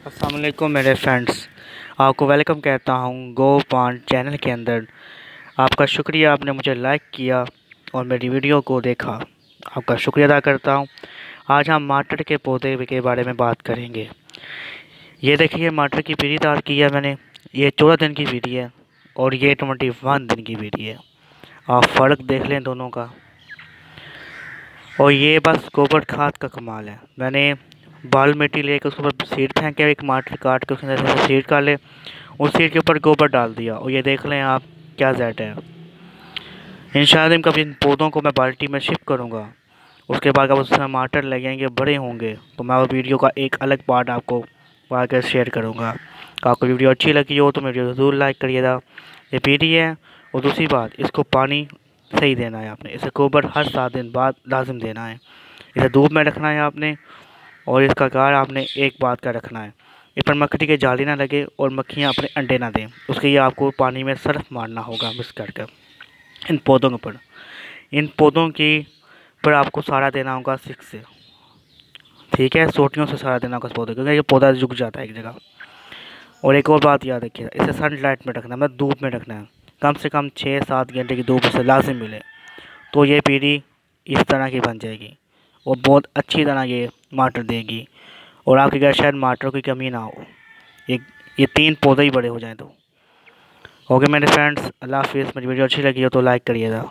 अस्सलाम वालेकुम मेरे फ्रेंड्स, आपको वेलकम कहता हूँ गो पान चैनल के अंदर। आपका शुक्रिया, आपने मुझे लाइक किया और मेरी वीडियो को देखा। आपका शुक्रिया अदा करता हूँ। आज हम मटर के पौधे के बारे में बात करेंगे। ये देखिए, मटर की पीढ़ी तैयार की है मैंने। ये 14 दिन की पीढ़ी है और ये 21 दिन की पीढ़ी है। आप फ़र्क देख लें दोनों का। और ये बस गोबर खाद का कमाल है। मैंने बाल मिट्टी लेकर उसके ऊपर सीड फेंके, एक टमाटर काट के उसके अंदर से सीड काट ले, उस सीड के ऊपर गोबर डाल दिया और ये देख लें आप क्या जेट है। इंशाल्लाह कभी इन पौधों को मैं बाल्टी में शिफ्ट करूँगा। उसके बाद जब उसमें टमाटर लगेंगे, बड़े होंगे, तो मैं वो वीडियो का एक अलग पार्ट आपको आकर शेयर करूँगा। आपको वीडियो अच्छी लगी हो तो मेरी वीडियो ज़रूर लाइक करिएगा। ये पीढ़ी है। और दूसरी बात, इसको पानी सही देना है आपने। इसे गोबर हर 7 दिन बाद लाजिम देना है। इसे धूप में रखना है आपने। और इसका कार आपने एक बात का रखना है, इस पर मक्खी के जाली ना लगे और मक्खियाँ अपने अंडे ना दें। उसके लिए आपको पानी में सर्फ मारना होगा मिक्स करके इन पौधों के ऊपर। इन पौधों की पर आपको सहारा देना होगा सिक से, ठीक है, सोटियों से सहारा देना होगा इस पौधे, क्योंकि ये पौधा झुक जाता है एक जगह। और एक और बात याद रखिएगा, इसे सनलाइट में रखना है, मतलब धूप में रखना है। कम से कम 6-7 घंटे की धूप इसे लाजिम मिले, तो ये पीढ़ी इस तरह की बन जाएगी और बहुत अच्छी तरह ये मटर देगी। और आपके घर शायद मटर की कमी ना हो। ये ये 3 पौधे ही बड़े हो जाएं तो। ओके मेरे फ्रेंड्स, अल्लाह हाफिज़। मेरी वीडियो अच्छी लगी हो तो लाइक करिएगा।